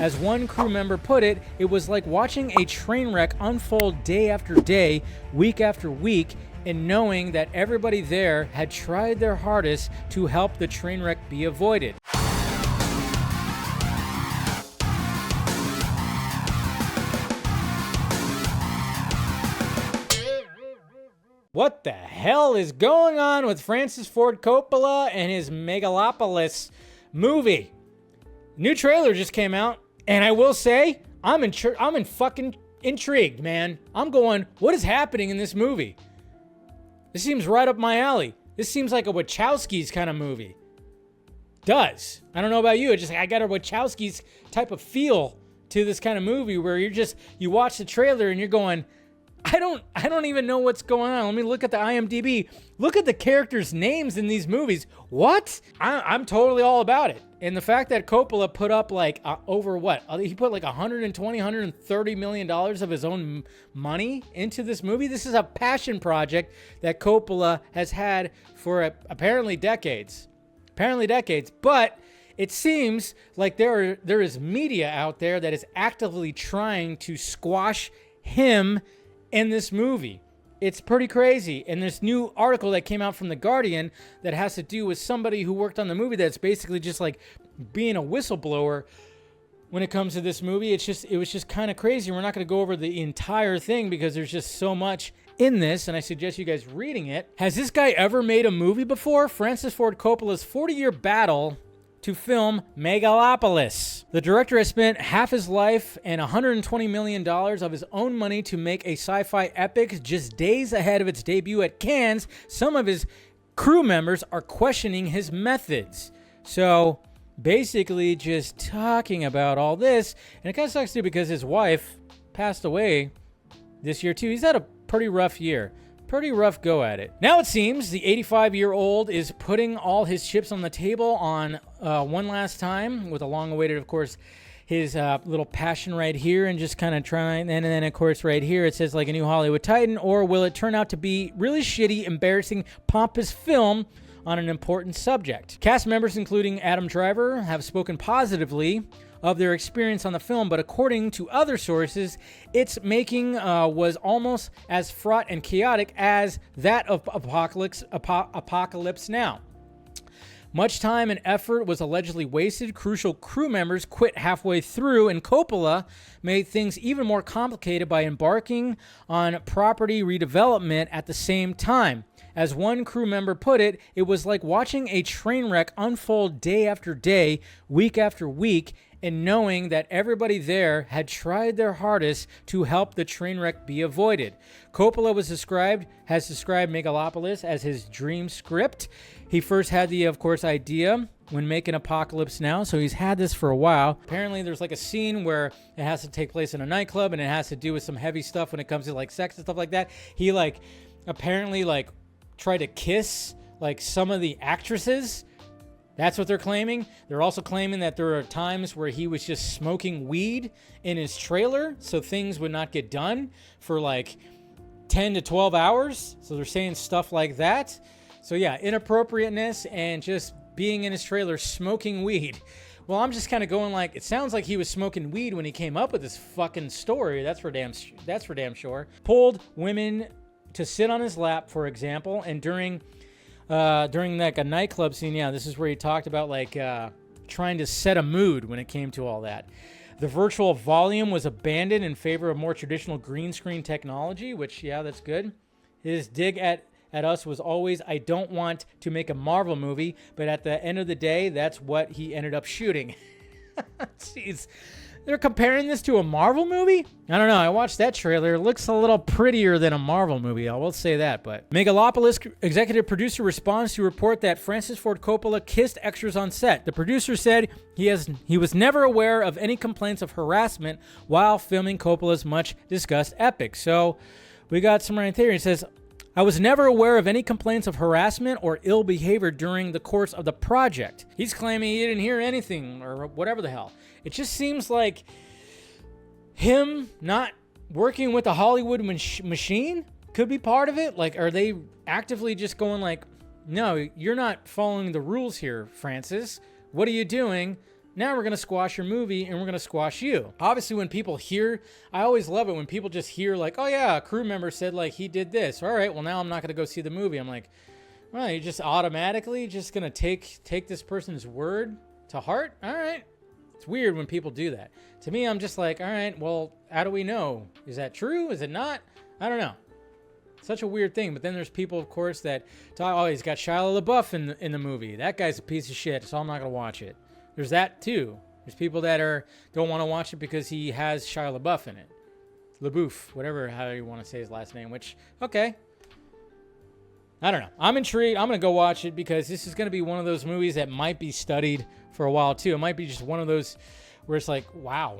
As one crew member put it, it was like watching a train wreck unfold day after day, week after week, and knowing that everybody there had tried their hardest to help the train wreck be avoided. What the hell is going on with Francis Ford Coppola and his Megalopolis movie? New trailer just came out, and I will say, I'm in fucking intrigued, man. I'm going, what is happening in this movie? This seems right up my alley. This seems like a Wachowski's kind of movie. Does. I don't know about you. I got a Wachowski's type of feel to this kind of movie where you watch the trailer and you're going, I don't even know what's going on. Let me look at the IMDb. Look at the characters' names in these movies. What? I'm totally all about it. And the fact that Coppola put up like over what? He put like $120, $130 million of his own money into this movie. This is a passion project that Coppola has had for apparently decades. But it seems like there is media out there that is actively trying to squash him in this movie. It's pretty crazy. And this new article that came out from The Guardian that has to do with somebody who worked on the movie that's basically just like being a whistleblower when it comes to this movie. It was just kind of crazy. We're not going to go over the entire thing because there's just so much in this, and I suggest you guys reading it. Has this guy ever made a movie before? Francis Ford Coppola's 40-year battle to film Megalopolis. The director has spent half his life and $120 million of his own money to make a sci-fi epic just days ahead of its debut at Cannes. Some of his crew members are questioning his methods. So basically just talking about all this, and it kind of sucks too because his wife passed away this year too. He's had a pretty rough year. Pretty rough go at it. Now it seems the 85-year-old is putting all his chips on the table on one last time with a long-awaited, of course, his little passion right here and just kind of trying. And then, of course, right here it says like a new Hollywood Titan, or will it turn out to be really shitty, embarrassing, pompous film on an important subject? Cast members, including Adam Driver, have spoken positively of their experience on the film, but according to other sources, its making was almost as fraught and chaotic as that of Apocalypse Now. Much time and effort was allegedly wasted. Crucial crew members quit halfway through, and Coppola made things even more complicated by embarking on property redevelopment at the same time. As one crew member put it, it was like watching a train wreck unfold day after day, week after week, and knowing that everybody there had tried their hardest to help the train wreck be avoided. Coppola has described Megalopolis as his dream script. He first had the, of course, idea when making Apocalypse Now, so he's had this for a while. Apparently, there's like a scene where it has to take place in a nightclub, and it has to do with some heavy stuff when it comes to like sex and stuff like that. He apparently tried to kiss like some of the actresses. That's what they're claiming. They're also claiming that there are times where he was just smoking weed in his trailer so things would not get done for like 10 to 12 hours. So they're saying stuff like that. So yeah, inappropriateness and just being in his trailer smoking weed. Well, I'm just kind of going like, it sounds like he was smoking weed when he came up with this fucking story. That's for damn sure. Pulled women to sit on his lap, for example, and during like a nightclub scene, yeah, this is where he talked about like trying to set a mood when it came to all that. The virtual volume was abandoned in favor of more traditional green screen technology, which, yeah, that's good. His dig at us was always, I don't want to make a Marvel movie, but at the end of the day, that's what he ended up shooting. Jeez. They're comparing this to a Marvel movie? I don't know. I watched that trailer. It looks a little prettier than a Marvel movie. I will say that. But Megalopolis executive producer responds to report that Francis Ford Coppola kissed extras on set. The producer said he was never aware of any complaints of harassment while filming Coppola's much discussed epic. So we got some right there. It says, I was never aware of any complaints of harassment or ill behavior during the course of the project. He's claiming he didn't hear anything or whatever the hell. It just seems like him not working with the Hollywood machine could be part of it. Like, are they actively just going like, no, you're not following the rules here, Francis. What are you doing? Now we're going to squash your movie and we're going to squash you. Obviously, when people hear, I always love it when people just hear like, oh yeah, a crew member said like he did this. All right, well now I'm not going to go see the movie. I'm like, well, you're just automatically just going to take this person's word to heart? All right. It's weird when people do that. To me, I'm just like, all right, well, how do we know? Is that true? Is it not? I don't know. Such a weird thing. But then there's people, of course, that talk, oh, he's got Shia LaBeouf in the movie. That guy's a piece of shit, so I'm not going to watch it. There's that, too. There's people that don't want to watch it because he has Shia LaBeouf in it. LaBeouf, whatever, how you want to say his last name, which, okay. I don't know. I'm intrigued. I'm going to go watch it because this is going to be one of those movies that might be studied for a while, too. It might be just one of those where it's like, wow,